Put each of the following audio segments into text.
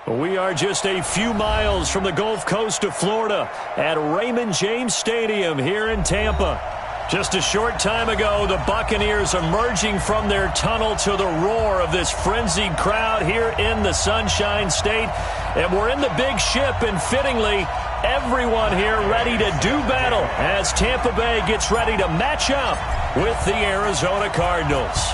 We are just a few miles from the Gulf Coast of Florida at Raymond James Stadium here in Tampa. Just a short time ago, the Buccaneers emerging from their tunnel to the roar of this frenzied crowd here in the Sunshine State. And we're in the big ship, and fittingly, everyone here ready to do battle as Tampa Bay gets ready to match up with the Arizona Cardinals.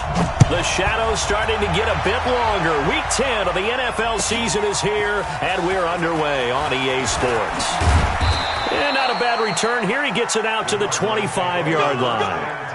The shadow's starting to get a bit longer. Week 10 of the NFL season is here, and we're underway on EA Sports. And not a bad return here. He gets it out to the 25-yard line.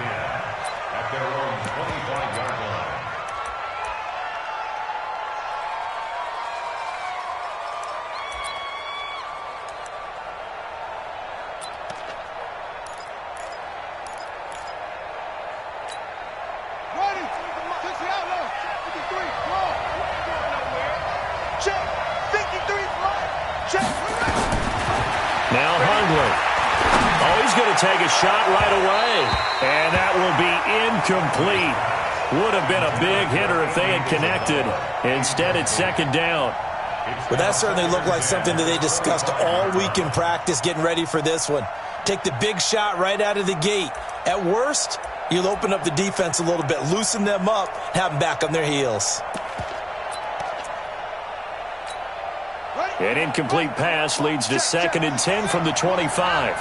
Take a shot right away, and that will be incomplete. Would have been a big hitter if they had connected. Instead, it's second down. Well, that certainly looked like something that they discussed all week in practice, getting ready for this one. Take the big shot right out of the gate. At worst, you'll open up the defense a little bit, loosen them up, have them back on their heels. An incomplete pass leads to 2nd and 10 from the 25.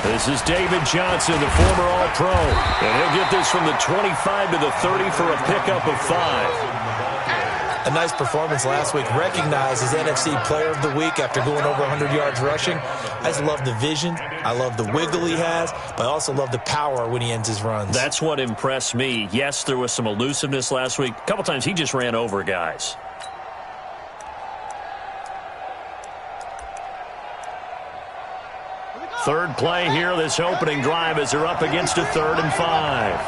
This is David Johnson, the former All-Pro. And he'll get this from the 25 to the 30 for a pickup of 5. A nice performance last week. Recognized as NFC Player of the Week after going over 100 yards rushing. I just love the vision. I love the wiggle he has. But I also love the power when he ends his runs. That's what impressed me. Yes, there was some elusiveness last week. A couple times he just ran over guys. Third play here, this opening drive, as they're up against a 3rd and 5.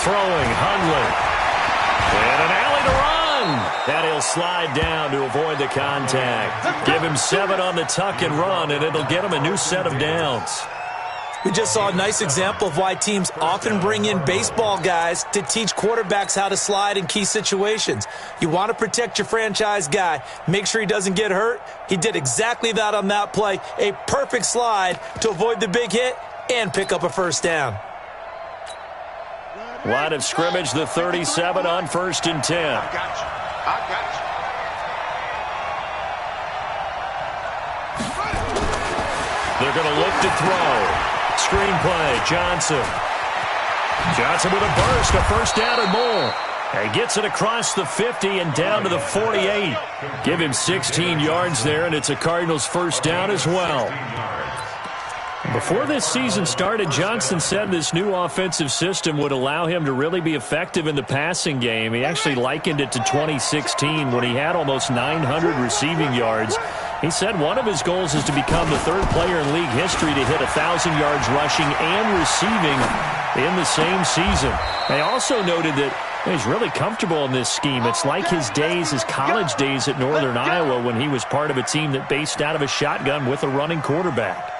Throwing, Hundley. And an alley to run. And he'll slide down to avoid the contact. Give him 7 on the tuck and run, and it'll get him a new set of downs. We just saw a nice example of why teams often bring in baseball guys to teach quarterbacks how to slide in key situations. You want to protect your franchise guy. Make sure he doesn't get hurt. He did exactly that on that play. A perfect slide to avoid the big hit and pick up a first down. Line of scrimmage, the 37 on 1st and 10. I got you. They're going to look to throw. Screenplay, Johnson. Johnson with a burst, a first down and more. And gets it across the 50 and down to the 48. Give him 16 yards there, and it's a Cardinals first down as well. Before this season started, Johnson said this new offensive system would allow him to really be effective in the passing game. He actually likened it to 2016 when he had almost 900 receiving yards. He said one of his goals is to become the 3rd player in league history to hit 1,000 yards rushing and receiving in the same season. They also noted that he's really comfortable in this scheme. It's like his college days at Northern Iowa when he was part of a team that based out of a shotgun with a running quarterback.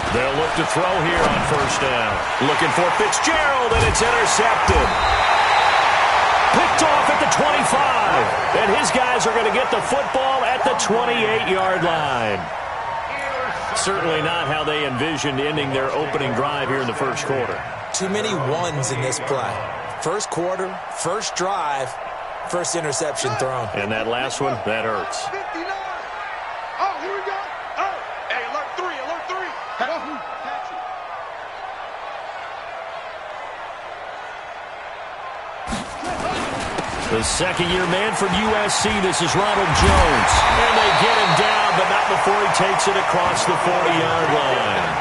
They'll look to throw here on first down. Looking for Fitzgerald, and it's intercepted. Picked off at the 25. And his guys are going to get the football at the 28-yard line. Certainly not how they envisioned ending their opening drive here in the first quarter. Too many ones in this play. First quarter, first drive, first interception thrown. And that last one, that hurts. The second-year man from USC, this is Ronald Jones. And they get him down, but not before he takes it across the 40-yard line.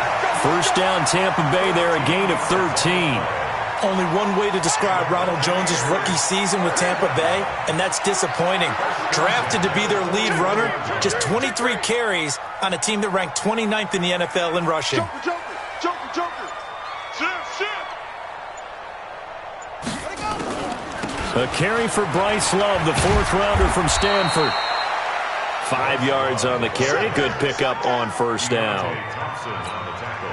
First down, Tampa Bay there, a gain of 13. Only one way to describe Ronald Jones' rookie season with Tampa Bay, and that's disappointing. Drafted to be their lead runner, just 23 carries on a team that ranked 29th in the NFL in rushing. A carry for Bryce Love, the fourth-rounder from Stanford. 5 yards on the carry. Good pickup on first down.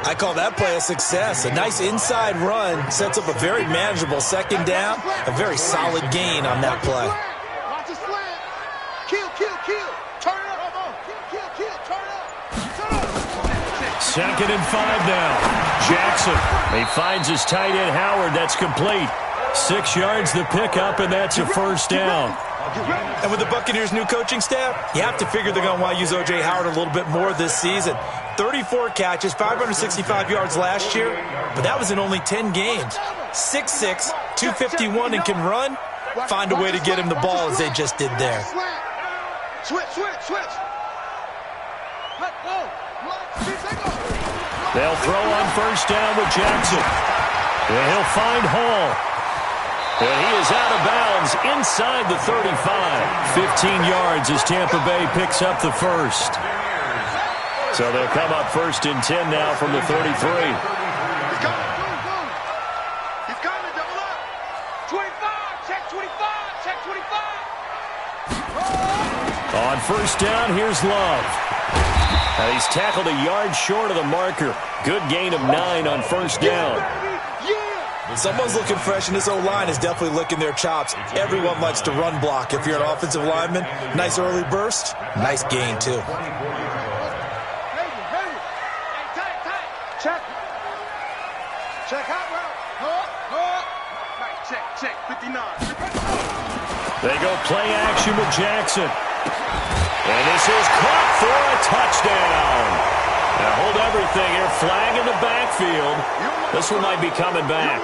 I call that play a success. A nice inside run sets up a very manageable second down. A very solid gain on that play. Watch the slant. Kill. Turn it up. Kill. Turn it up. Second and 5 now. Jackson. He finds his tight end, Howard. That's complete. 6 yards the pickup, and that's a first down. And with the Buccaneers' new coaching staff, you have to figure they're going to want to use O.J. Howard a little bit more this season. 34 catches, 565 yards last year, but that was in only 10 games. 6'6", 251, and can run. Find a way to get him the ball as they just did there. Switch. They'll throw on first down with Jackson. And he'll find Hall. And he is out of bounds inside the 35. 15 yards as Tampa Bay picks up the first. So they'll come up first and 10 now from the 33. He's coming, double up. 25, check 25. On first down, here's Love. Now he's tackled a yard short of the marker. Good gain of 9 on first down. Someone's looking fresh, and this O-line is definitely licking their chops. Everyone likes to run block. If you're an offensive lineman, nice early burst, nice gain, too. Check hot route. Nice, check, 59. They go play action with Jackson. And this is caught for a touchdown. Now hold everything here. Flag in the backfield. This one might be coming back.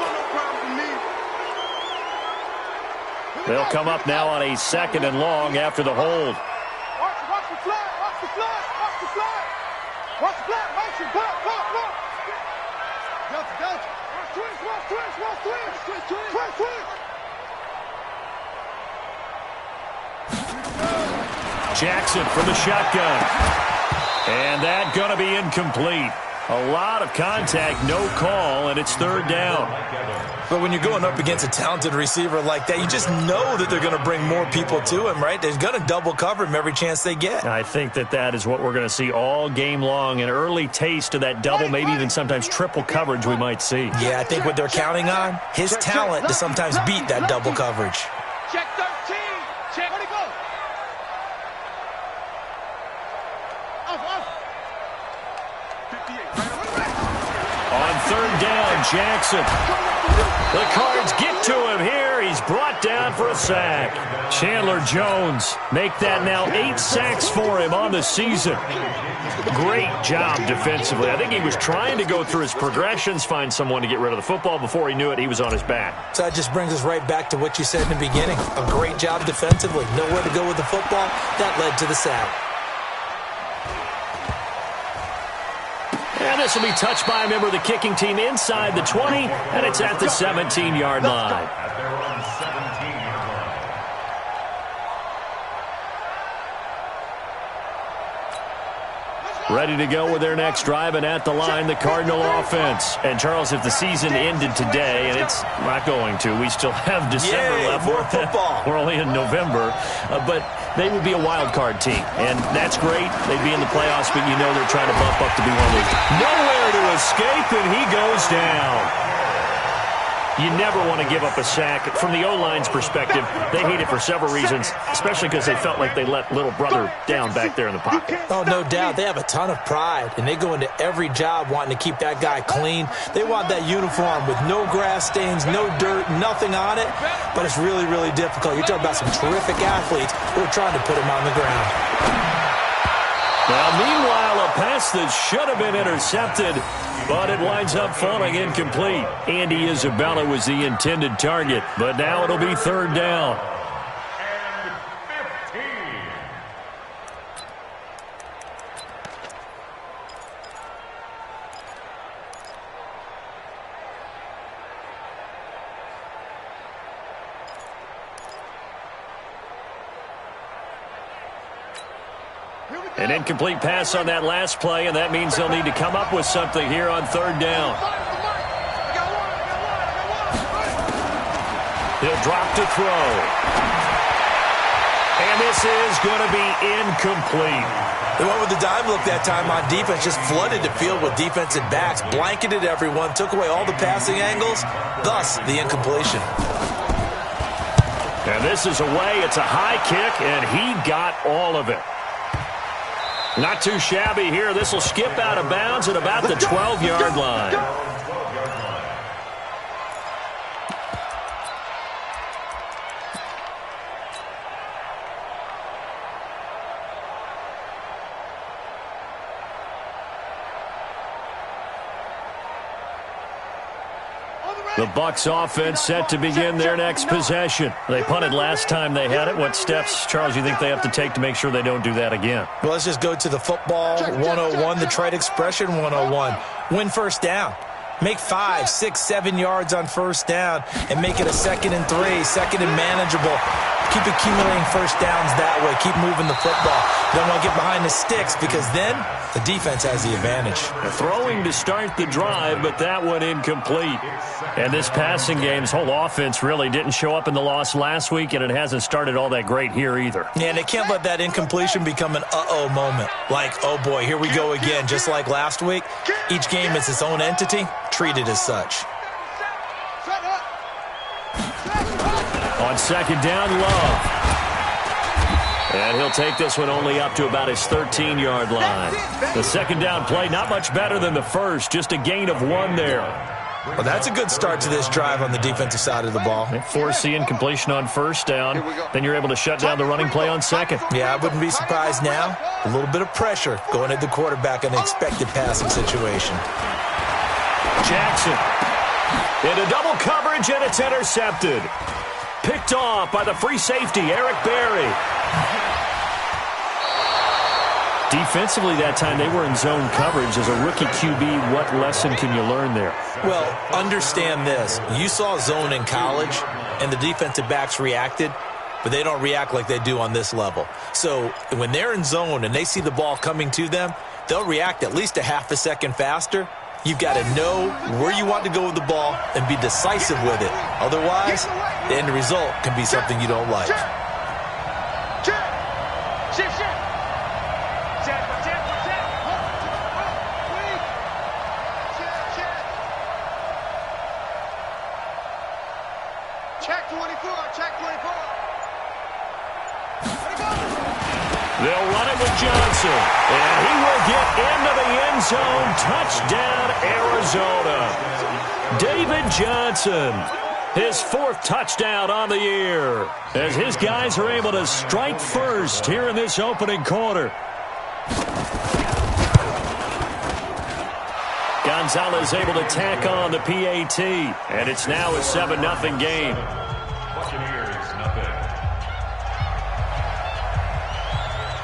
They'll come up now on a second and long after the hold. Watch the flag. Watch the flag. Motion. Block. Gotcha. Jackson from the shotgun. And that going to be incomplete. A lot of contact, no call, and it's third down. But when you're going up against a talented receiver like that, you just know that they're going to bring more people to him, right? They're going to double cover him every chance they get. I think that is what we're going to see all game long, an early taste of that double, maybe even sometimes triple coverage we might see. Yeah, I think what they're counting on, his talent to sometimes beat that double coverage. Check 13. Check. Where'd he go? Off. 58. On third down, Jackson. The Cards get to him here. He's brought down for a sack. Chandler Jones make that now 8 sacks for him on the season. Great job defensively. I think he was trying to go through his progressions, find someone to get rid of the football. Before he knew it, he was on his back. So that just brings us right back to what you said in the beginning. A great job defensively. Nowhere to go with the football. That led to the sack. And this will be touched by a member of the kicking team inside the 20, and it's at the 17-yard line. Ready to go with their next drive, and at the line, the Cardinal offense. And, Charles, if the season ended today, and it's not going to, we still have December left. More football. We're only in November. But they would be a wild card team, and that's great. They'd be in the playoffs, but you know they're trying to bump up to be one of those. Nowhere to escape, and he goes down. You never want to give up a sack. From the O-line's perspective, they hate it for several reasons, especially because they felt like they let little brother down back there in the pocket. Oh, no doubt. They have a ton of pride, and they go into every job wanting to keep that guy clean. They want that uniform with no grass stains, no dirt, nothing on it, but it's really, really difficult. You're talking about some terrific athletes who are trying to put him on the ground. Now, meanwhile, a pass that should have been intercepted, but it winds up falling incomplete. Andy Isabella was the intended target, but now it'll be third down. An incomplete pass on that last play, and that means they'll need to come up with something here on third down. He'll drop to throw. And this is going to be incomplete. They went with the dime look that time on defense, just flooded the field with defensive backs, blanketed everyone, took away all the passing angles, thus the incompletion. And this is away. It's a high kick, and he got all of it. Not too shabby here. This will skip out of bounds at about the 12-yard line. The Bucs offense set to begin their next possession. They punted last time they had it. What steps, Charles, you think they have to take to make sure they don't do that again? Well, let's just go to the football 101, the trade expression 101. Win first down. Make 5, 6, 7 yards on first down and make it a 2nd and 3, 2nd and manageable. Keep accumulating first downs that way. Keep moving the football. Don't want to get behind the sticks because then the defense has the advantage. Throwing to start the drive, but that one incomplete. And this passing game's whole offense really didn't show up in the loss last week, and it hasn't started all that great here either. Yeah, and they can't let that incompletion become an uh-oh moment. Like, oh boy, here we go again. Just like last week, each game is its own entity, treated as such. On second down, Love. And he'll take this one only up to about his 13-yard line. The second down play, not much better than the first, just a gain of 1 there. Well, that's a good start to this drive on the defensive side of the ball. Force the incompletion on first down. Then you're able to shut down the running play on second. Yeah, I wouldn't be surprised now. A little bit of pressure going at the quarterback in an expected passing situation. Jackson into double coverage, and it's intercepted. Picked off by the free safety, Eric Berry. Defensively that time, they were in zone coverage. As a rookie QB, what lesson can you learn there? Well, understand this. You saw zone in college, and the defensive backs reacted, but they don't react like they do on this level. So when they're in zone and they see the ball coming to them, they'll react at least a half a second faster. You've got to know where you want to go with the ball and be decisive with it. Otherwise, the end result can be something you don't like. Check 24, check 24. They'll run it with Johnson, and he will get into the end zone. Touchdown, Arizona. David Johnson, his 4th touchdown on the year, as his guys are able to strike first here in this opening quarter. Gonzalez able to tack on the PAT, and it's now a 7-0 game.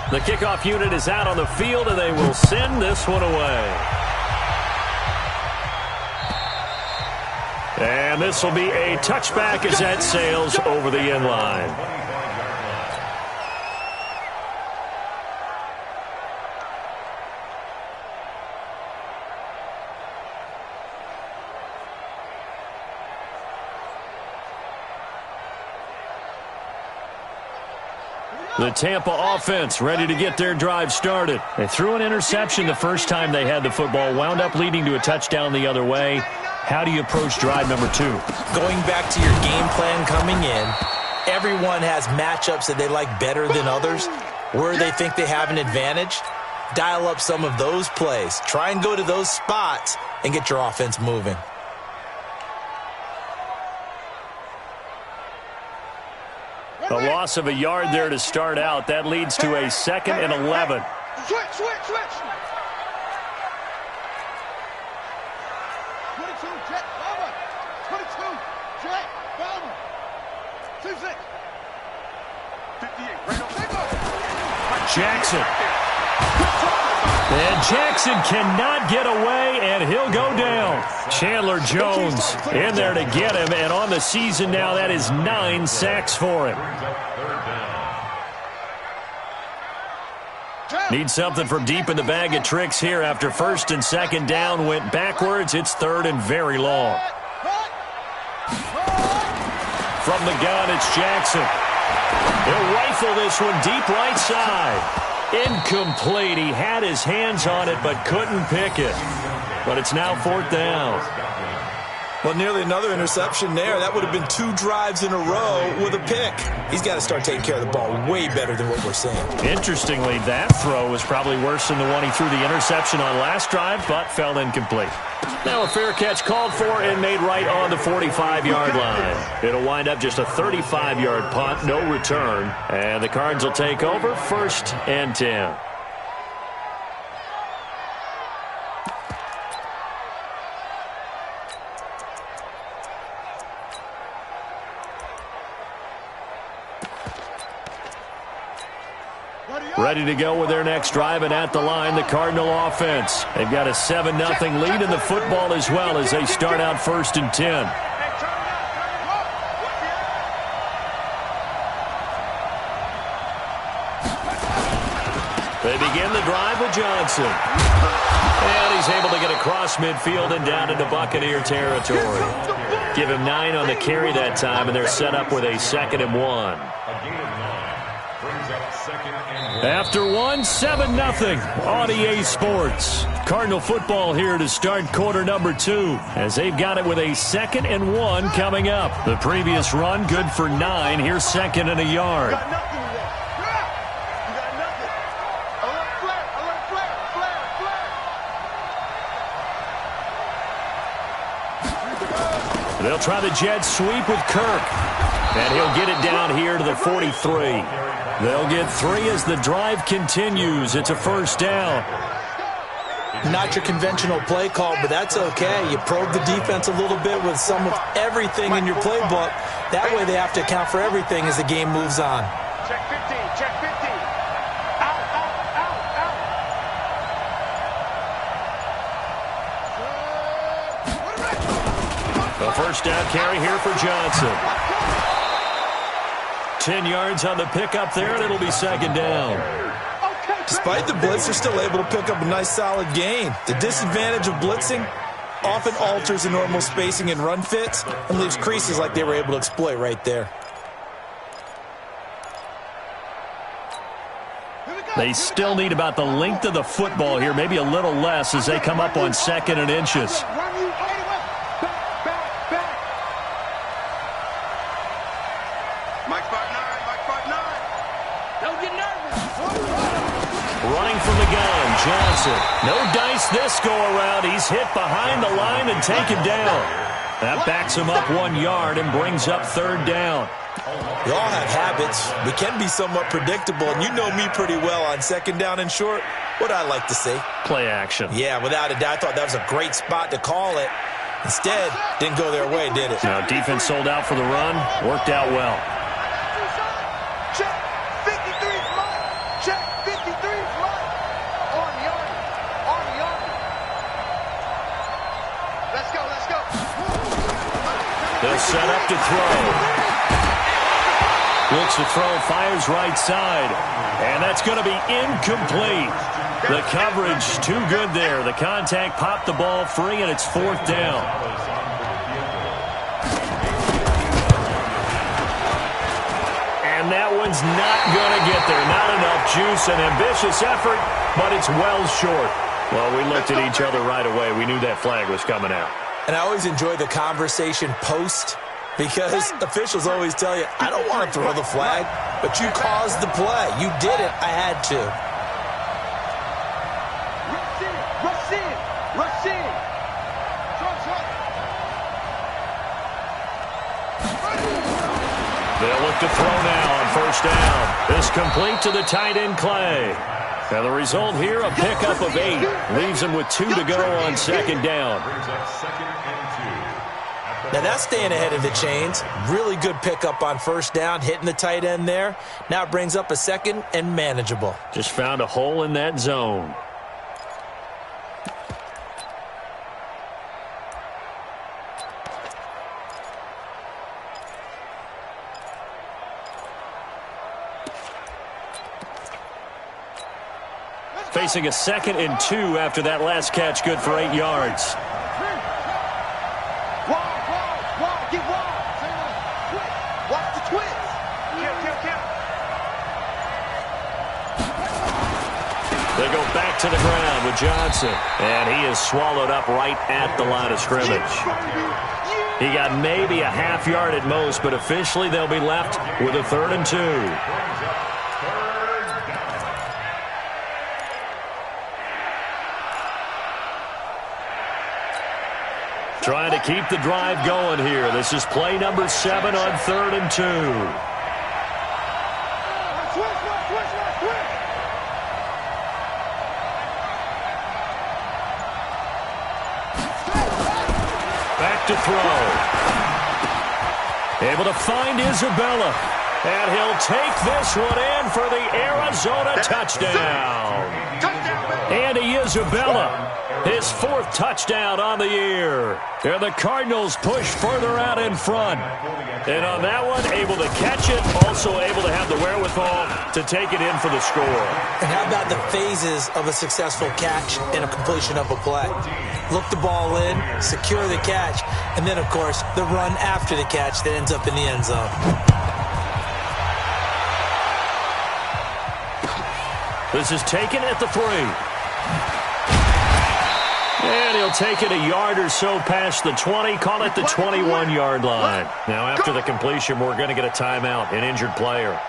The kickoff unit is out on the field, and they will send this one away. And this will be a touchback as that sails over the end line. The Tampa offense ready to get their drive started. They threw an interception the first time they had the football, wound up leading to a touchdown the other way. How do you approach drive number 2? Going back to your game plan coming in, everyone has matchups that they like better than others. Where they think they have an advantage, dial up some of those plays. Try and go to those spots and get your offense moving. A loss of a yard there to start out. That leads to a 2nd and 11. Switch. 22, jet, bomber. 22, jet, bomber. 2-6. 58, right on. Jackson. And Jackson cannot get away, and he'll go down. Chandler Jones in there to get him, and on the season now, that is 9 sacks for him. Need something from deep in the bag of tricks here after first and second down went backwards. It's third and very long. From the gun, it's Jackson. He'll rifle this one deep right side. Incomplete. He had his hands on it but couldn't pick it. But it's now fourth down. Well, nearly another interception there. That would have been 2 drives in a row with a pick. He's got to start taking care of the ball way better than what we're seeing. Interestingly, that throw was probably worse than the one he threw the interception on last drive, but fell incomplete. Now a fair catch called for and made right on the 45-yard line. It'll wind up just a 35-yard punt, no return. And the Cards will take over, 1st and 10. Ready to go with their next drive, and at the line, the Cardinal offense. They've got a 7-0 lead in the football as well as they start out 1st and 10. They begin the drive with Johnson. And he's able to get across midfield and down into Buccaneer territory. Give him 9 on the carry that time, and they're set up with a 2nd and 1. After 7-0 on EA Sports. Cardinal football here to start quarter number 2 as they've got it with a 2nd and 1 coming up. The previous run good for 9. Here's 2nd and a yard. They'll try the jet sweep with Kirk. And he'll get it down here to the 43. They'll get 3 as the drive continues. It's a 1st down. Not your conventional play call, but that's okay. You probe the defense a little bit with some of everything in your playbook. That way they have to account for everything as the game moves on. Check 15, check 15. Out, out, out. A 1st down carry here for Johnson. 10 yards on the pickup there, and it'll be 2nd down. Despite the blitz, they're still able to pick up a nice solid gain. The disadvantage of blitzing often alters the normal spacing and run fits and leaves creases like they were able to exploit right there. They still need about the length of the football here, maybe a little less as they come up on 2nd and inches. Running from the gun, Johnson. No dice this go-around. He's hit behind the line and taken down. That backs him up 1 yard and brings up 3rd down. We all have habits. We can be somewhat predictable, and you know me pretty well on 2nd down and short. What I like to see? Play action. Yeah, without a doubt. I thought that was a great spot to call it. Instead, didn't go their way, did it? Now, defense sold out for the run. Worked out well. Check 53's mine. Check 53's mine. On the army. On the army. Let's go, let's go. They'll set up to throw. Looks to throw, fires right side. And that's going to be incomplete. The coverage too good there. The contact popped the ball free, and it's 4th down. And that one's not going to get there. Not enough juice. An ambitious effort, but it's well short. Well, we looked at each other right away. We knew that flag was coming out. And I always enjoy the conversation post, because officials always tell you, I don't want to throw the flag, but you caused the play. You did it. I had to. Rush in, rush in, rush in. They'll look to throw now on 1st down. This complete to the tight end, Clay. Now the result here, a pickup of 8. Leaves him with 2 to go on 2nd down. Now that's staying ahead of the chains. Really good pickup on 1st down, hitting the tight end there. Now it brings up a 2nd and manageable. Just found a hole in that zone. facing a 2nd and 2 after that last catch, good for 8 yards. Get wild. Watch the twist. Kill. They go back to the ground with Johnson, and he is swallowed up right at the line of scrimmage. He got maybe a half yard at most, but officially they'll be left with a 3rd and 2. Trying to keep the drive going here. This is play number 7 on 3rd and 2. Back to throw. Able to find Isabella. And he'll take this one in for the Arizona touchdown. Andy Isabella, his 4th touchdown on the year. And the Cardinals push further out in front. And on that one, able to catch it, also able to have the wherewithal to take it in for the score. And how about the phases of a successful catch and a completion of a play? Look the ball in, secure the catch, and then, of course, the run after the catch that ends up in the end zone. This is taken at the 3. And he'll take it a yard or so past the 20, call it the 21-yard line. Now, after the completion, we're going to get a timeout, an injured player.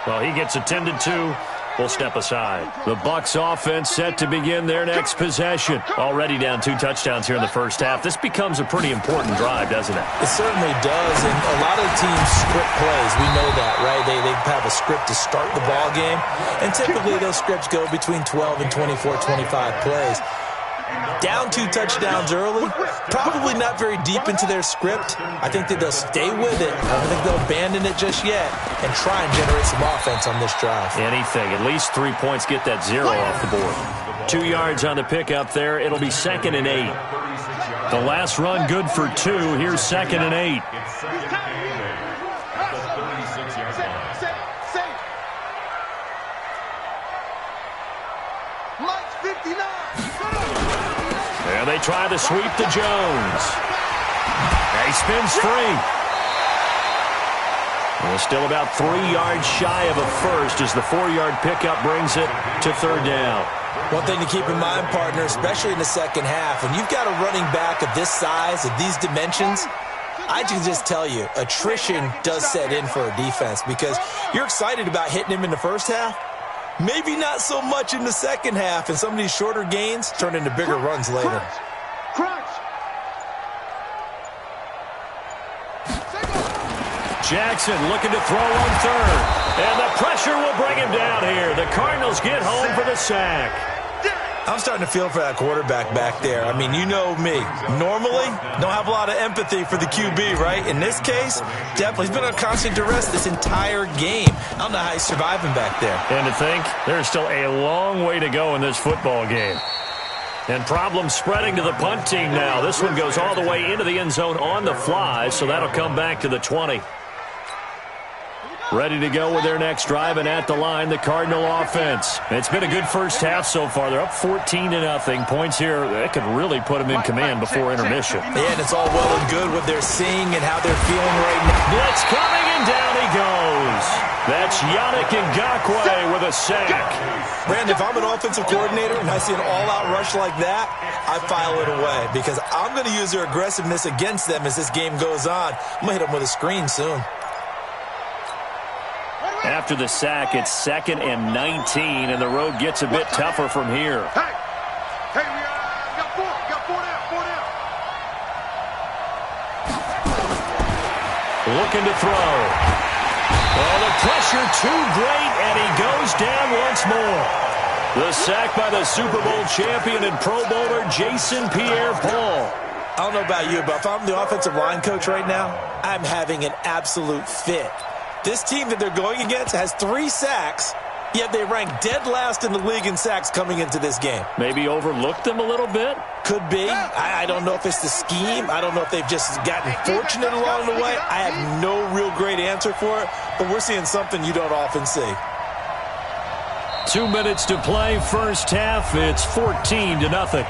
Well, he gets attended to. We'll step aside. The Bucs offense set to begin their next possession. Already down 2 touchdowns here in the first half. This becomes a pretty important drive, doesn't it? It certainly does, and a lot of teams script plays. We know that, right? They have a script to start the ball game, and typically those scripts go between 12 and 24, 25 plays. Down 2 touchdowns early, probably not very deep into their script. I think that they'll stay with it. I don't think they'll abandon it just yet and try and generate some offense on this drive. Anything. At least 3 points, get that 0 off the board. 2 yards on the pickup there. It'll be 2nd and 8. The last run good for 2. Here's 2nd and 8. And they try to sweep to Jones. He spins free. Well, still about 3 yards shy of a first as the 4-yard pickup brings it to 3rd down. One thing to keep in mind, partner, especially in the second half, when you've got a running back of this size, of these dimensions, I can just tell you, attrition does set in for a defense because you're excited about hitting him in the first half. Maybe not so much in the second half, and some of these shorter gains turn into bigger runs later. Jackson looking to throw on 3rd. And the pressure will bring him down here. The Cardinals get home for the sack. I'm starting to feel for that quarterback back there. I mean, you know me. Normally, don't have a lot of empathy for the QB, right? In this case, definitely. He's been on constant duress this entire game. I don't know how he's surviving back there. And to think, there's still a long way to go in this football game. And problems spreading to the punt team now. This one goes all the way into the end zone on the fly, so that'll come back to the 20. Ready to go with their next drive, and at the line, the Cardinal offense. It's been a good first half so far. They're up 14-0. Points here, that could really put them in command before intermission. Yeah, and it's all well and good what they're seeing and how they're feeling right now. Blitz coming, and down he goes. That's Yannick Ngakoue with a sack. Brandon, if I'm an offensive coordinator and I see an all-out rush like that, I file it away because I'm going to use their aggressiveness against them as this game goes on. I'm going to hit them with a screen soon. After the sack, it's 2nd and 19, and the road gets a bit tougher from here. Hey, we got 4 down. Looking to throw. Oh, the pressure too great, and he goes down once more. The sack by the Super Bowl champion and Pro Bowler Jason Pierre-Paul. I don't know about you, but if I'm the offensive line coach right now, I'm having an absolute fit. This team that they're going against has 3 sacks, yet they rank dead last in the league in sacks coming into this game. Maybe overlooked them a little bit? Could be. I don't know if it's the scheme. I don't know if they've just gotten fortunate along the way. I have no real great answer for it, but we're seeing something you don't often see. 2 minutes to play, first half. It's 14-0.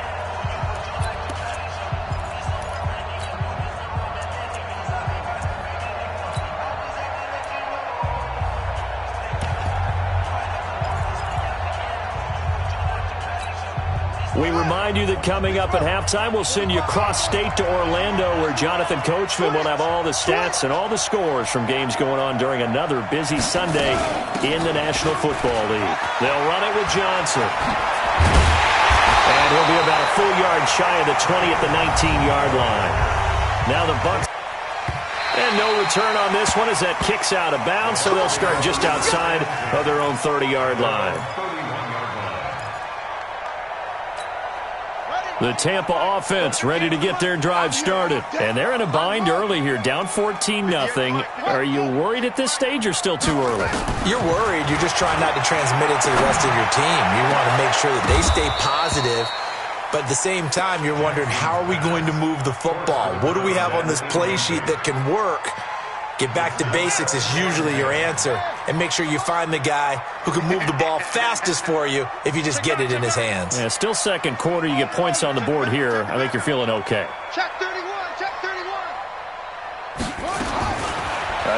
We remind you that coming up at halftime, we'll send you cross-state to Orlando, where Jonathan Coachman will have all the stats and all the scores from games going on during another busy Sunday in the National Football League. They'll run it with Johnson. And he'll be about a full yard shy of the 20 at the 19-yard line. Now the Bucs. And no return on this one as that kicks out of bounds, so they'll start just outside of their own 30-yard line. The Tampa offense ready to get their drive started. And they're in a bind early here, down 14-0. Are you worried at this stage or still too early? You're worried. You're just trying not to transmit it to the rest of your team. You want to make sure that they stay positive. But at the same time, you're wondering, how are we going to move the football? What do we have on this play sheet that can work? Get back to basics is usually your answer. And make sure you find the guy who can move the ball fastest for you if you just get it in his hands. Yeah, still second quarter. You get points on the board here. I think you're feeling okay. Check 31, check 31.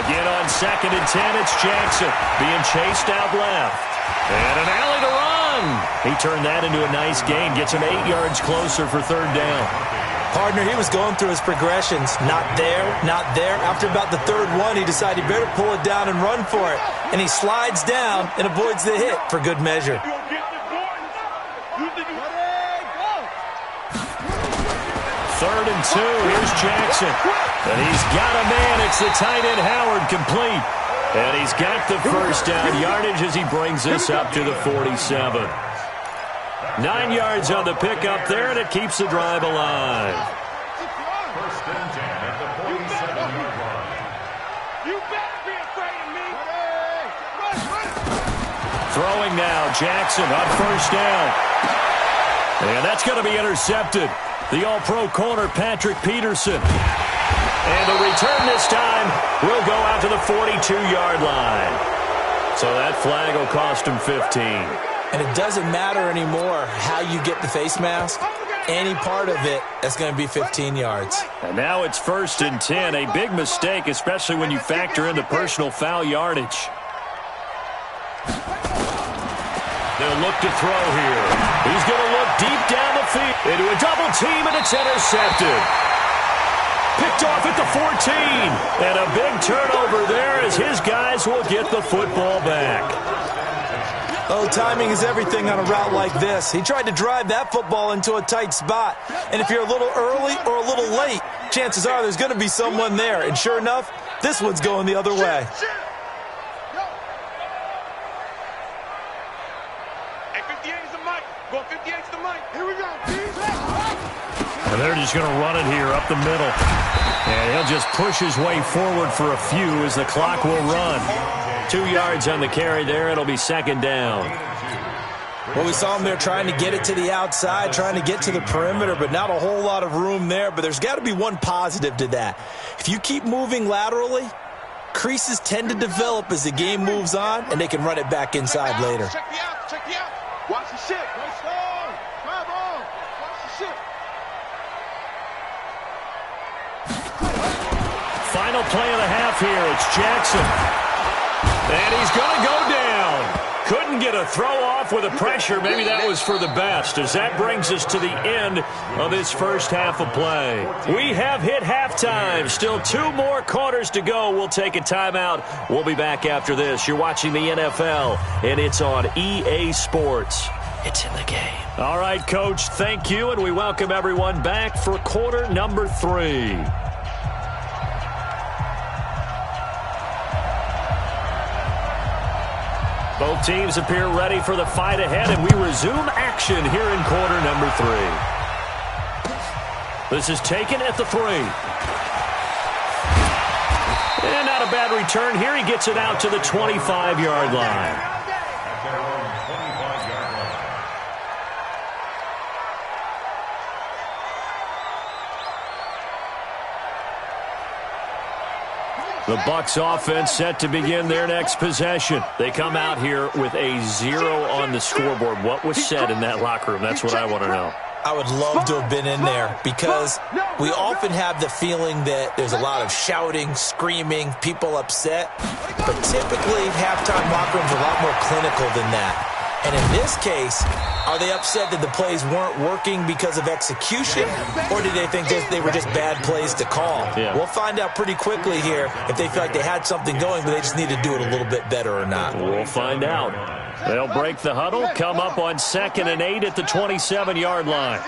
Again on 2nd and 10, it's Jackson being chased out left. And an alley to run. He turned that into a nice gain. Gets him 8 yards closer for 3rd down. Partner, he was going through his progressions. Not there, not there. After about the 3rd one, he decided he better pull it down and run for it. And he slides down and avoids the hit for good measure. 3rd and 2. Here's Jackson. And he's got a man. It's the tight end Howard, complete. And he's got the first down yardage as he brings this up to the 47. 9 yards on the pickup there, and it keeps the drive alive. First and 10 at the 47-yard line. You better be afraid of me. Throwing now, Jackson on first down. And that's going to be intercepted. The All-Pro corner, Patrick Peterson. And the return this time will go out to the 42-yard line. So that flag will cost him 15. And it doesn't matter anymore how you get the face mask. Any part of it, that's going to be 15 yards. And now it's 1st and 10. A big mistake, especially when you factor in the personal foul yardage. They'll look to throw here. He's going to look deep down the field into a double team, and it's intercepted. Picked off at the 14. And a big turnover there as his guys will get the football back. Oh, timing is everything on a route like this. He tried to drive that football into a tight spot. And if you're a little early or a little late, chances are there's going to be someone there. And sure enough, this one's going the other way. Hey, 58 is the mic. Go 58 is the mic. Here we go. And they're just going to run it here up the middle. And he'll just push his way forward for a few as the clock will run. 2 yards on the carry there. It'll be 2nd down. Well, we saw him there trying to get it to the outside, trying to get to the perimeter, but not a whole lot of room there. But there's got to be one positive to that. If you keep moving laterally, creases tend to develop as the game moves on, and they can run it back inside later. Check the out, check the out. Watch the shit. Come on. Watch the shit. Final play of the half here. It's Jackson. And he's going to go down. Couldn't get a throw off with the pressure. Maybe that was for the best, as that brings us to the end of this first half of play. We have hit halftime. Still 2 more quarters to go. We'll take a timeout. We'll be back after this. You're watching the NFL, and it's on EA Sports. It's in the game. All right, Coach, thank you, and we welcome everyone back for quarter number 3. Both teams appear ready for the fight ahead, and we resume action here in quarter number 3. This is taken at the 3. And not a bad return here. He gets it out to the 25-yard line. The Bucs offense set to begin their next possession. They come out here with a 0 on the scoreboard. What was said in that locker room? That's what I want to know. I would love to have been in there because we often have the feeling that there's a lot of shouting, screaming, people upset. But typically, halftime locker rooms are a lot more clinical than that. And in this case, are they upset that the plays weren't working because of execution, or did they think they were just bad plays to call? Yeah. We'll find out pretty quickly here if they feel like they had something going, but they just need to do it a little bit better or not. We'll find out. They'll break the huddle, come up on 2nd and 8 at the 27-yard line.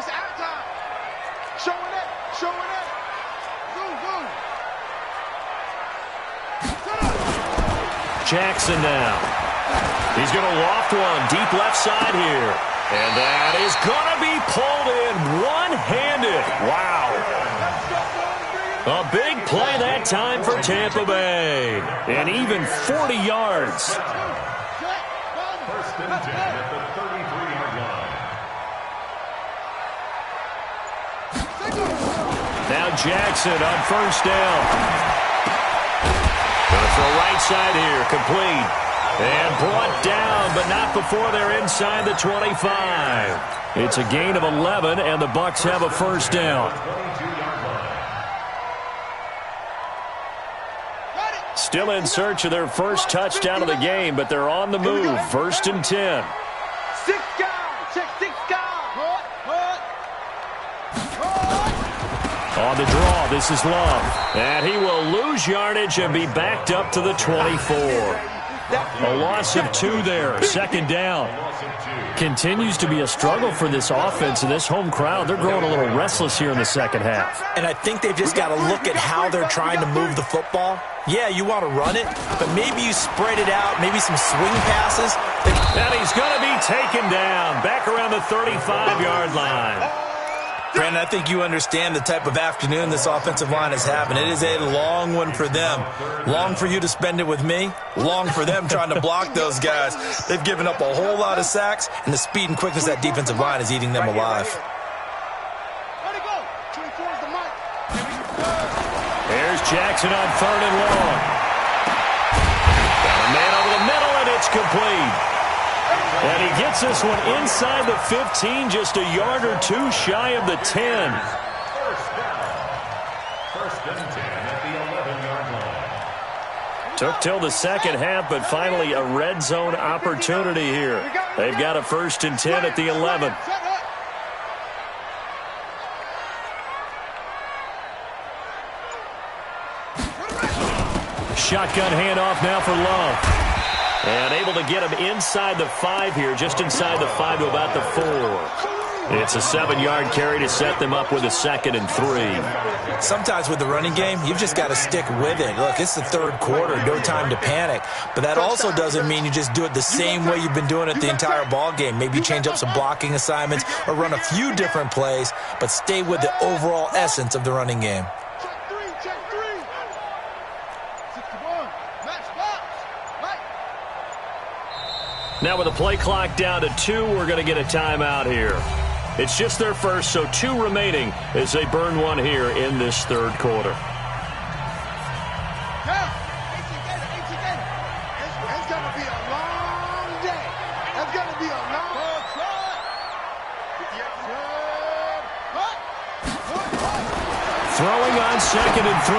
Jackson now. He's going to loft one deep left side here. And that is going to be pulled in one-handed. Wow. A big play that time for Tampa Bay. And even 40 yards. First and 10 at the 33-yard line. Now Jackson on first down. Going to throw right side here, complete. And brought down, but not before they're inside the 25. It's a gain of 11, and the Bucs have a first down. Still in search of their first touchdown of the game, but they're on the move. 1st and 10. 6 guys. Check 6 guys. On the draw, this is Love. And he will lose yardage and be backed up to the 24. A loss of 2 there. 2nd down. Continues to be a struggle for this offense and this home crowd. They're growing a little restless here in the second half. And I think they've just got to look at how they're trying to move the football. Yeah, you want to run it, but maybe you spread it out, maybe some swing passes. And he's going to be taken down back around the 35-yard line. Brandon, I think you understand the type of afternoon this offensive line is having. It is a long one for them. Long for you to spend it with me. Long for them trying to block those guys. They've given up a whole lot of sacks, and the speed and quickness of that defensive line is eating them alive. Here's Jackson on 3rd and long. Got a man over the middle, and it's complete. And he gets this one inside the 15, just a yard or 2 shy of the 10. First down. 1st and 10 at the 11-yard line. Took till the second half, but finally a red zone opportunity here. They've got a 1st and 10 at the 11. Shotgun handoff now for Love. And able to get him inside the 5 here, just inside the 5 to about the 4. It's a 7-yard carry to set them up with a 2nd and 3. Sometimes with the running game, you've just got to stick with it. Look, it's the 3rd quarter, no time to panic. But that also doesn't mean you just do it the same way you've been doing it the entire ball game. Maybe change up some blocking assignments or run a few different plays, but stay with the overall essence of the running game. Now with the play clock down to 2, we're going to get a timeout here. It's just their first, so 2 remaining as they burn one here in this 3rd quarter. It's going to be a long day. It's going to be a long Throwing on 2nd and 3.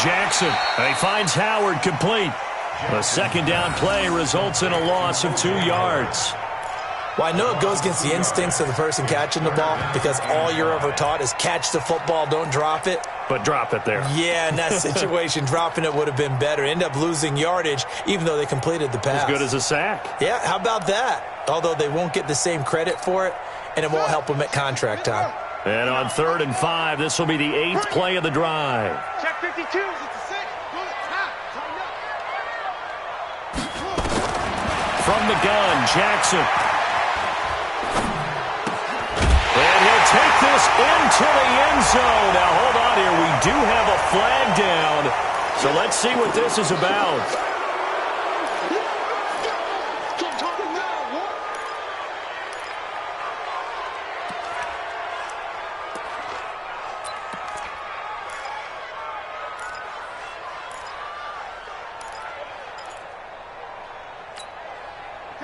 Jackson. He finds Howard complete. The 2nd down play results in a loss of 2 yards. Well, I know it goes against the instincts of the person catching the ball because all you're ever taught is catch the football, don't drop it. But drop it there. Yeah, in that situation, dropping it would have been better. End up losing yardage, even though they completed the pass. As good as a sack. Yeah, how about that? Although they won't get the same credit for it, and it won't help them at contract time. And on 3rd and 5, this will be the 8th play of the drive. Check 52. From the gun, Jackson. And he'll take this into the end zone. Now, hold on here. We do have a flag down. So let's see what this is about.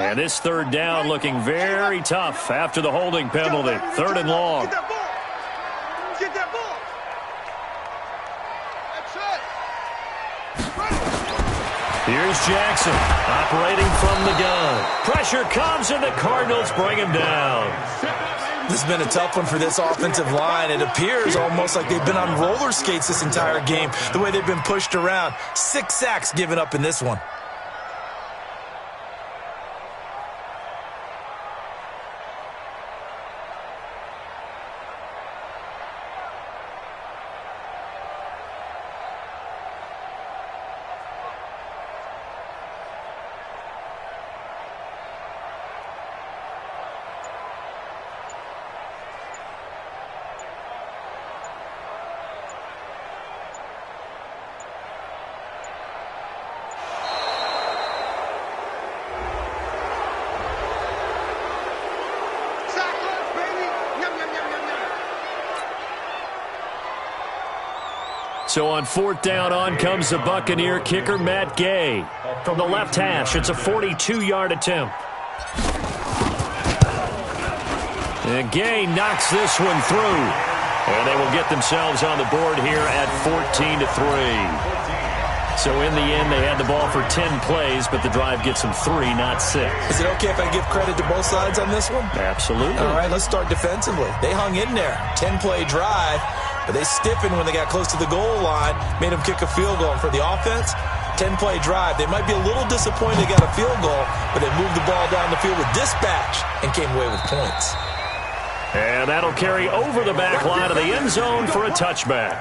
And this third down looking very tough after the holding penalty. 3rd and long. Get that ball. Get that ball. That's it. Here's Jackson operating from the gun. Pressure comes, and the Cardinals bring him down. This has been a tough one for this offensive line. It appears almost like they've been on roller skates this entire game, the way they've been pushed around. 6 sacks given up in this one. So on 4th down, on comes the Buccaneer kicker, Matt Gay. From the left hash, it's a 42-yard attempt. And Gay knocks this one through. And they will get themselves on the board here at 14-3. So in the end, they had the ball for 10 plays, but the drive gets them 3, not 6. Is it okay if I give credit to both sides on this one? Absolutely. All right, let's start defensively. They hung in there. 10-play drive. But they stiffened when they got close to the goal line, made them kick a field goal. And for the offense, 10-play drive. They might be a little disappointed they got a field goal, but they moved the ball down the field with dispatch and came away with points. And that'll carry over the back line of the end zone for a touchback.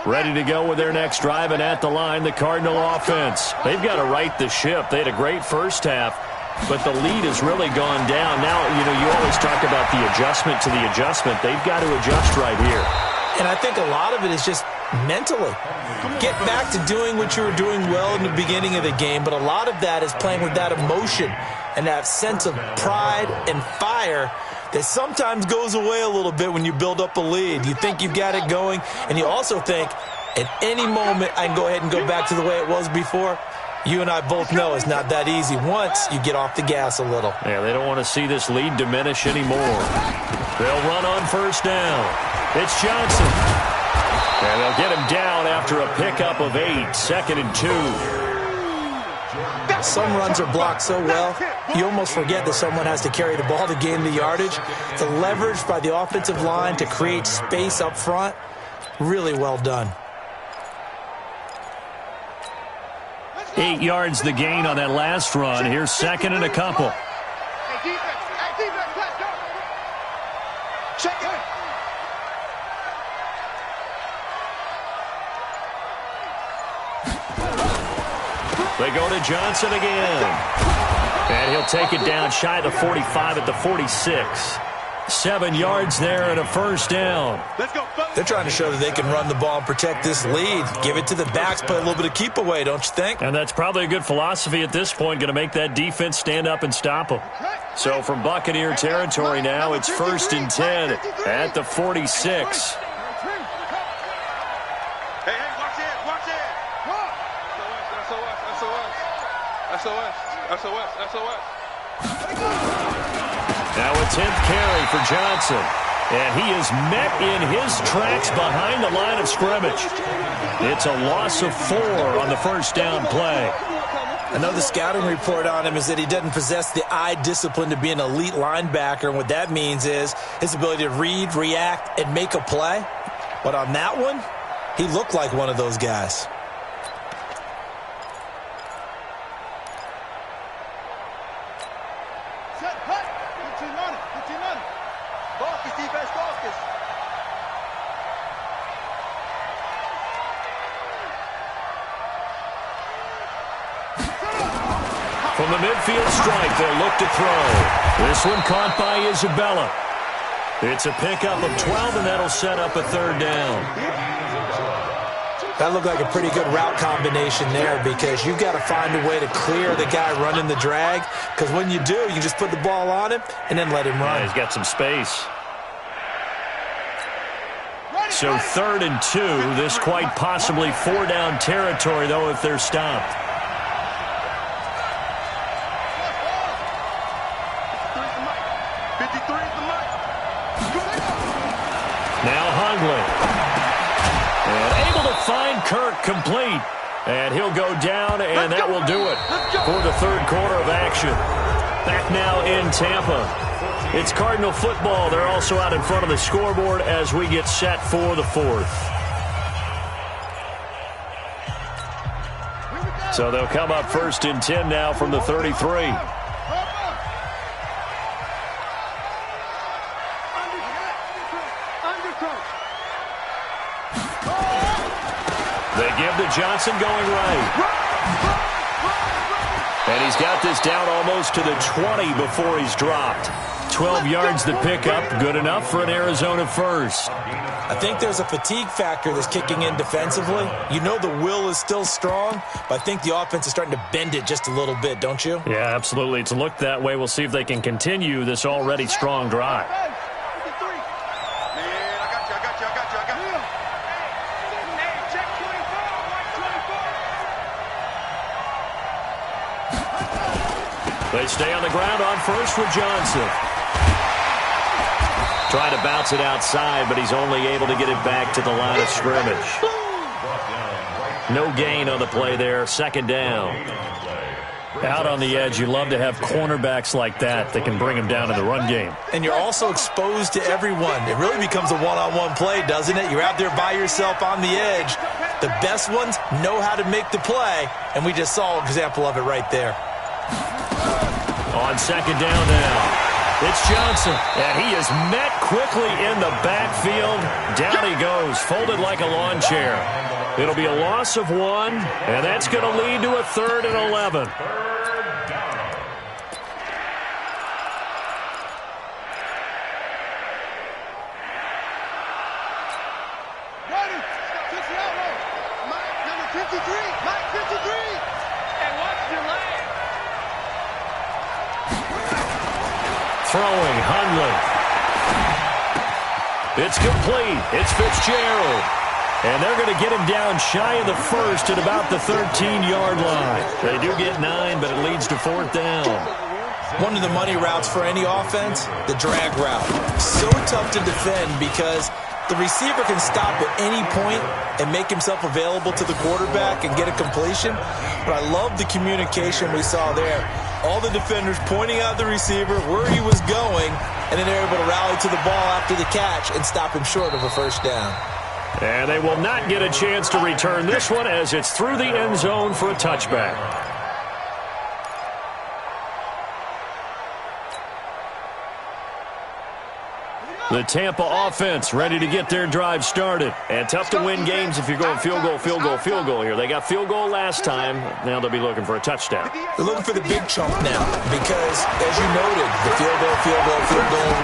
Ready to go with their next drive, and at the line, the Cardinal offense. They've got to right the ship. They had a great first half, but the lead has really gone down. Now, you always talk about the adjustment to the adjustment. They've got to adjust right here. And I think a lot of it is just mentally. Get back to doing what you were doing well in the beginning of the game, but a lot of that is playing with that emotion and that sense of pride and fire that sometimes goes away a little bit when you build up a lead. You think you've got it going, and you also think at any moment I can go ahead and go back to the way it was before. You and I both know it's not that easy once you get off the gas a little. Yeah, they don't want to see this lead diminish anymore. They'll run on 1st down. It's Johnson. And they'll get him down after a pickup of 8, 2nd and 2. Some runs are blocked so well, you almost forget that someone has to carry the ball to gain the yardage. The leverage by the offensive line to create space up front, really well done. 8 yards the gain on that last run. Here's 2nd and a couple. Hey, defense, let's go. Check it. They go to Johnson again. And he'll take it down shy of the 45 at the 46. 7 yards there and a 1st down. Let's go. They're trying to show that they can run the ball and protect this lead. Give it to the backs, play a little bit of keep away, don't you think? And that's probably a good philosophy at this point, going to make that defense stand up and stop them. So from Buccaneer territory now, it's 1st and 10 at the 46. Hey, watch it. SOS. Now a 10th carry for Johnson. And he is met in his tracks behind the line of scrimmage. It's a loss of 4 on the 1st down play. I know the scouting report on him is that he doesn't possess the eye discipline to be an elite linebacker. And what that means is his ability to read, react, and make a play. But on that one, he looked like one of those guys. From the midfield stripe, they'll look to throw. This one caught by Isabella. It's a pickup of 12, and that'll set up a 3rd down. That looked like a pretty good route combination there because you've got to find a way to clear the guy running the drag, because when you do, you just put the ball on him and then let him run. Yeah, he's got some space. So 3rd and 2. This quite possibly 4-down territory, though, if they're stopped. Now Hundley. And able to find Kirk complete. And he'll go down, and that will do it for the 3rd quarter of action. Back now in Tampa. It's Cardinal football. They're also out in front of the scoreboard as we get set for the 4th. So they'll come up 1st and 10 now from the 33. They give to Johnson going right. And he's got this down almost to the 20 before he's dropped. 12 yards to pick up, good enough for an Arizona first. I think there's a fatigue factor that's kicking in defensively. You know the will is still strong, but I think the offense is starting to bend it just a little bit, don't you? Yeah, absolutely. It's looked that way. We'll see if they can continue this already strong drive. They stay on the ground on first with Johnson. Trying to bounce it outside, but he's only able to get it back to the line of scrimmage. No gain on the play there. 2nd down. Out on the edge, you love to have cornerbacks like that can bring him down in the run game. And you're also exposed to everyone. It really becomes a one-on-one play, doesn't it? You're out there by yourself on the edge. The best ones know how to make the play, and we just saw an example of it right there. On 2nd down now. It's Johnson, and he is met quickly in the backfield. Down he goes, folded like a lawn chair. It'll be a loss of 1, and that's going to lead to a 3rd and 11. Throwing, Hundley. It's complete. It's Fitzgerald. And they're going to get him down shy of the 1st at about the 13-yard line. They do get 9, but it leads to 4th down. One of the money routes for any offense, the drag route. So tough to defend because the receiver can stop at any point and make himself available to the quarterback and get a completion. But I love the communication we saw there. All the defenders pointing out the receiver, where he was going, and then they're able to rally to the ball after the catch and stop him short of a 1st down. And they will not get a chance to return this one as it's through the end zone for a touchback. The Tampa offense ready to get their drive started. And tough to win games if you're going field goal, field goal, field goal here. They got field goal last time. Now they'll be looking for a touchdown. They're looking for the big chunk now because, as you noted, the field goal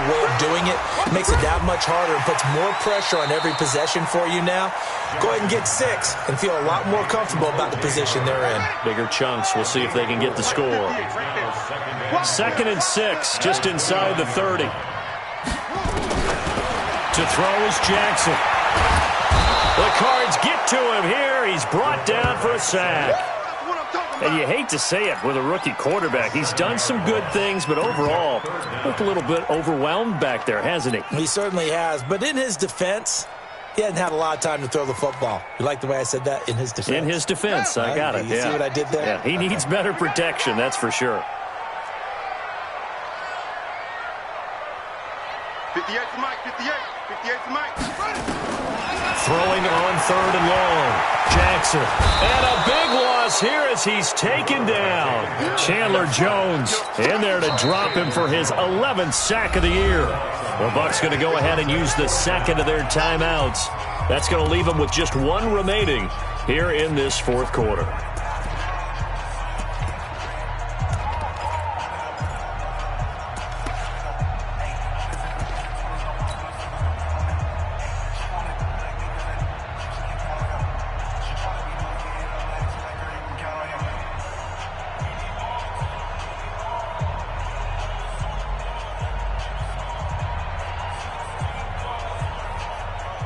way of doing it makes it that much harder and puts more pressure on every possession for you now. Go ahead and get 6 and feel a lot more comfortable about the position they're in. Bigger chunks. We'll see if they can get the score. 2nd and 6, just inside the 30. To throw is Jackson. The Cards get to him here. He's brought down for a sack. And you hate to say it with a rookie quarterback. He's done some good things, but overall, looked a little bit overwhelmed back there, hasn't he? He certainly has. But in his defense, he hasn't had a lot of time to throw the football. You like the way I said that? In his defense. In his defense. I got it. You see what I did there? Yeah, he needs better protection, that's for sure. 58's Mike, 58's Mike. Throwing on 3rd and long. Jackson. And a big loss here as he's taken down. Chandler Jones in there to drop him for his 11th sack of the year. The Bucs going to go ahead and use the 2nd of their timeouts. That's going to leave them with just 1 remaining here in this 4th quarter.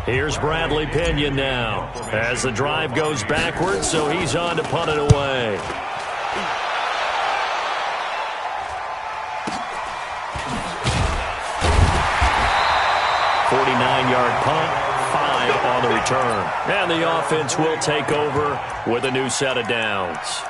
Here's Bradley Pinion now as the drive goes backwards, so he's on to punt it away. 49-yard punt, 5 on the return. And the offense will take over with a new set of downs.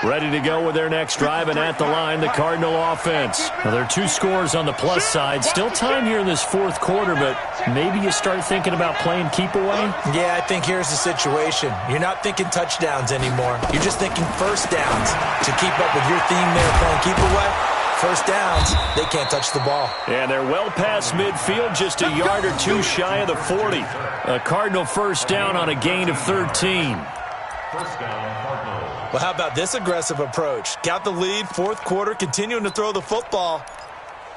Ready to go with their next drive, and at the line, the Cardinal offense. Now, there are 2 scores on the plus side. Still time here in this fourth quarter, but maybe you start thinking about playing keep away? Yeah, I think here's the situation. You're not thinking touchdowns anymore. You're just thinking first downs. To keep up with your theme there, playing keep away, first downs, they can't touch the ball. And they're well past midfield, just a yard or 2 shy of the 40. A Cardinal first down on a gain of 13. First down, Cardinals. Well, how about this aggressive approach? Got the lead, fourth quarter, continuing to throw the football.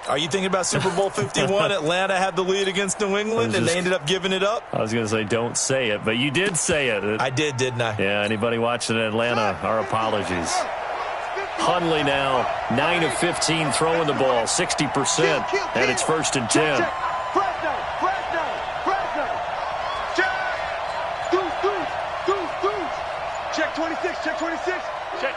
Are you thinking about Super Bowl 51? Atlanta had the lead against New England, and they ended up giving it up? I was going to say don't say it, but you did say it. I did, didn't I? Yeah, anybody watching Atlanta, our apologies. Hundley now, 9 of 15 throwing the ball, 60%, and it's 1st and 10. Check 26, check 26. Check.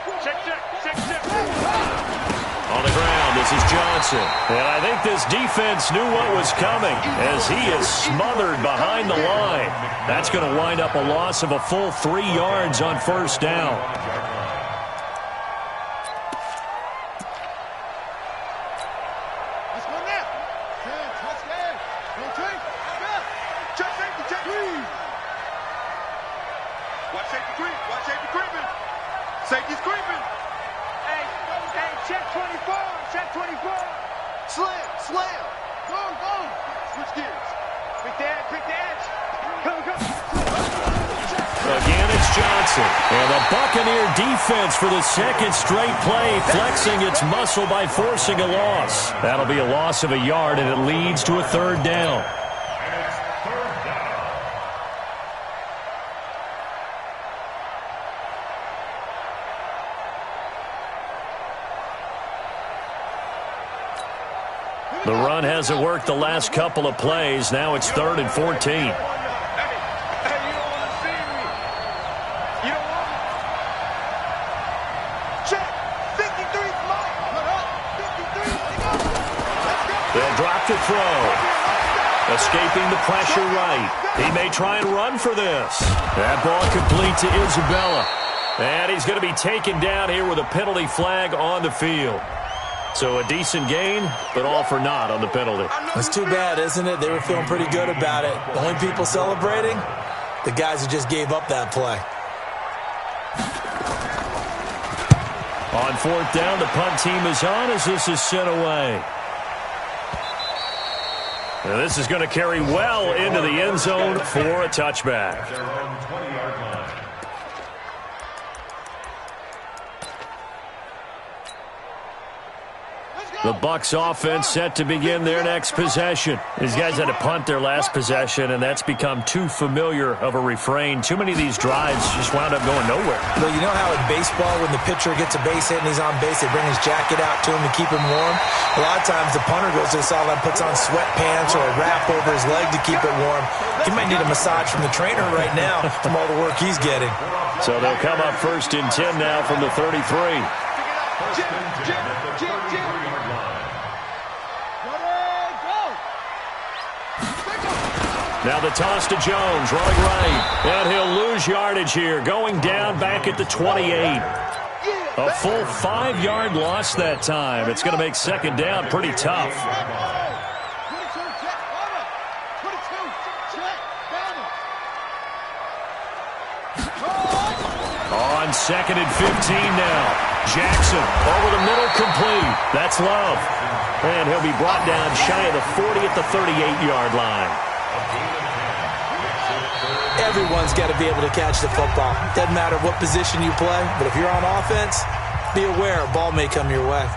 On the ground, this is Johnson. And I think this defense knew what was coming as he is smothered behind the line. That's going to wind up a loss of a full 3 yards on first down. Safety's creeping. Hey, check 24, check 24. Slam. Go. Switch gears. Quick the edge. Go. Again, it's Johnson. And the Buccaneer defense for the second straight play, flexing its muscle by forcing a loss. That'll be a loss of a yard, and it leads to a 3rd down. The run hasn't worked the last couple of plays. Now it's 3rd and 14. Hey, you don't want to see me. You don't want me. Check. 53's mine. 53. Let's go. They'll drop the throw. Escaping the pressure right. He may try and run for this. That ball complete to Isabella. And he's going to be taken down here with a penalty flag on the field. So a decent gain, but all for naught on the penalty. It's too bad, isn't it? They were feeling pretty good about it. The only people celebrating, the guys who just gave up that play. On 4th down, the punt team is on as this is sent away. Now this is going to carry well into the end zone for a touchback. Their own 20-yard line. The Bucs offense set to begin their next possession. These guys had to punt their last possession, and that's become too familiar of a refrain. Too many of these drives just wound up going nowhere. Well, you know how in baseball, when the pitcher gets a base hit and he's on base, they bring his jacket out to him to keep him warm? A lot of times the punter goes to the sideline, puts on sweatpants or a wrap over his leg to keep it warm. He might need a massage from the trainer right now from all the work he's getting. So they'll come up 1st and 10 now from the 33. Now the toss to Jones, running right. And he'll lose yardage here, going down back at the 28. A full 5-yard loss that time. It's going to make 2nd down pretty tough. On 2nd and 15 now. Jackson over the middle, complete. That's Love. And he'll be brought down shy of the 40 at the 38-yard line. Everyone's got to be able to catch the football. Doesn't matter what position you play, but if you're on offense, be aware a ball may come your way.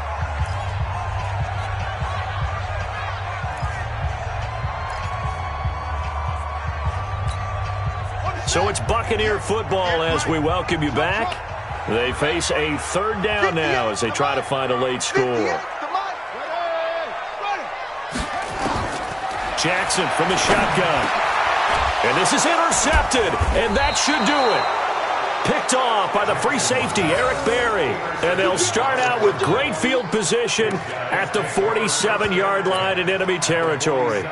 So it's Buccaneer football as we welcome you back. They face a third down now as they try to find a late score. Jackson from the shotgun. And this is intercepted, and that should do it. Picked off by the free safety, Eric Berry. And they'll start out with great field position at the 47-yard line in enemy territory.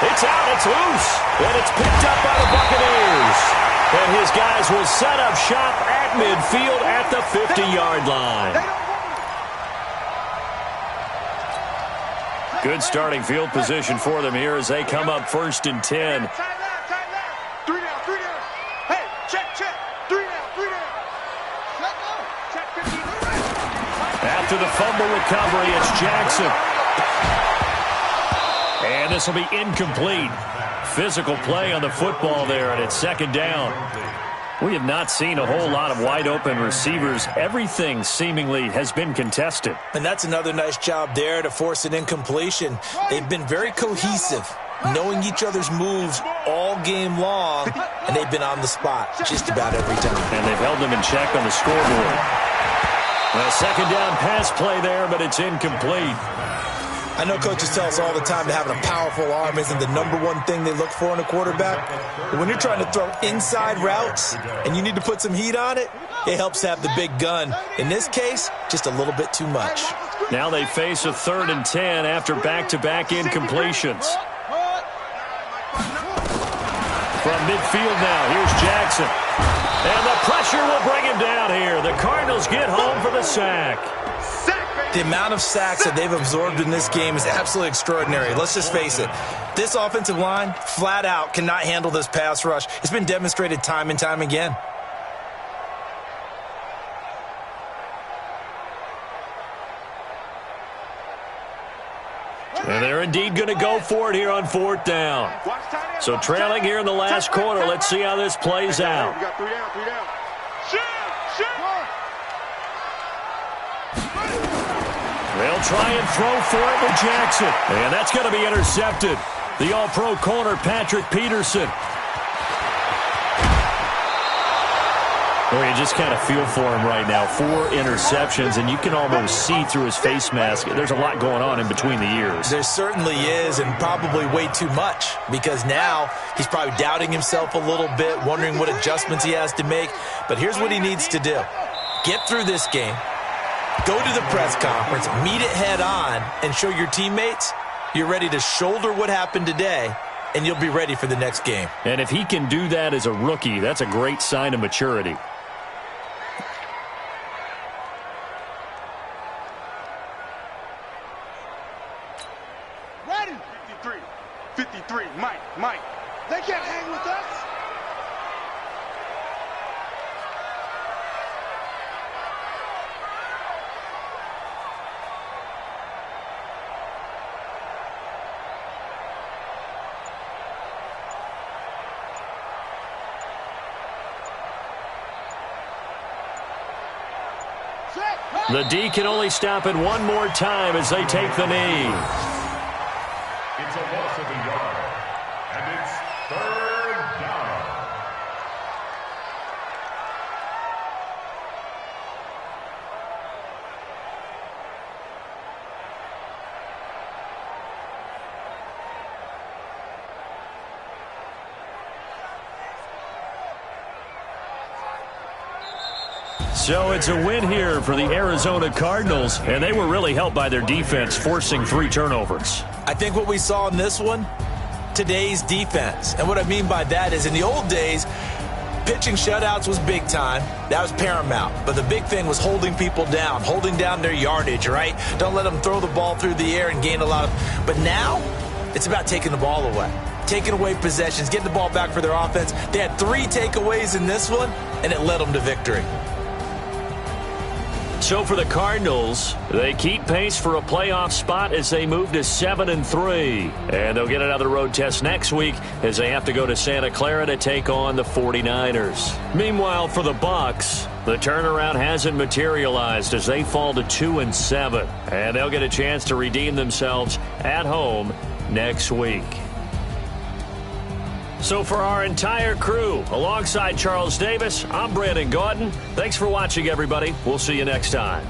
It's out, it's loose, and it's picked up by the Buccaneers. And his guys will set up shop at midfield at the 50-yard line. Good starting field position for them here as they come up 1st and 10. 3 down. Hey, check. 3 down. Check 15. After the fumble recovery, it's Jackson. And this will be incomplete. Physical play on the football there, and it's 2nd down. We have not seen a whole lot of wide-open receivers. Everything seemingly has been contested. And that's another nice job there to force an incompletion. They've been very cohesive, knowing each other's moves all game long, and they've been on the spot just about every time. And they've held them in check on the scoreboard. A 2nd down pass play there, but it's incomplete. I know coaches tell us all the time that having a powerful arm isn't the #1 thing they look for in a quarterback. But when you're trying to throw inside routes and you need to put some heat on it, it helps to have the big gun. In this case, just a little bit too much. Now they face a 3rd and 10 after back-to-back incompletions. From midfield now, here's Jackson. And the pressure will bring him down here. The Cardinals get home for the sack. The amount of sacks that they've absorbed in this game is absolutely extraordinary. Let's just face it. This offensive line, flat out, cannot handle this pass rush. It's been demonstrated time and time again. And they're indeed going to go for it here on 4th down. So trailing here in the last quarter, let's see how this plays out. We got 3 down. They'll try and throw for it with Jackson. And that's going to be intercepted. The all-pro corner, Patrick Peterson. Well, you just kind of feel for him right now. 4 interceptions, and you can almost see through his face mask. There's a lot going on in between the ears. There certainly is, and probably way too much, because now he's probably doubting himself a little bit, wondering what adjustments he has to make. But here's what he needs to do. Get through this game. Go to the press conference, meet it head on, and show your teammates you're ready to shoulder what happened today, and you'll be ready for the next game. And if he can do that as a rookie, that's a great sign of maturity. Ready? 53. Mike. They can't hang with us. The D can only stop it one more time as they take the knee. It's a loss of a yard, and it's 3rd down. So it's a win here for the Arizona Cardinals, and they were really helped by their defense, forcing 3 turnovers. I think what we saw in this one, today's defense. And what I mean by that is in the old days, pitching shutouts was big time. That was paramount. But the big thing was holding people down, holding down their yardage, right? Don't let them throw the ball through the air and gain a lot of... But now, it's about taking the ball away. Taking away possessions, getting the ball back for their offense. They had 3 takeaways in this one, and it led them to victory. So for the Cardinals, they keep pace for a playoff spot as they move to 7-3. And they'll get another road test next week as they have to go to Santa Clara to take on the 49ers. Meanwhile, for the Bucs, the turnaround hasn't materialized as they fall to 2-7. And they'll get a chance to redeem themselves at home next week. So for our entire crew, alongside Charles Davis, I'm Brandon Gaudin. Thanks for watching, everybody. We'll see you next time.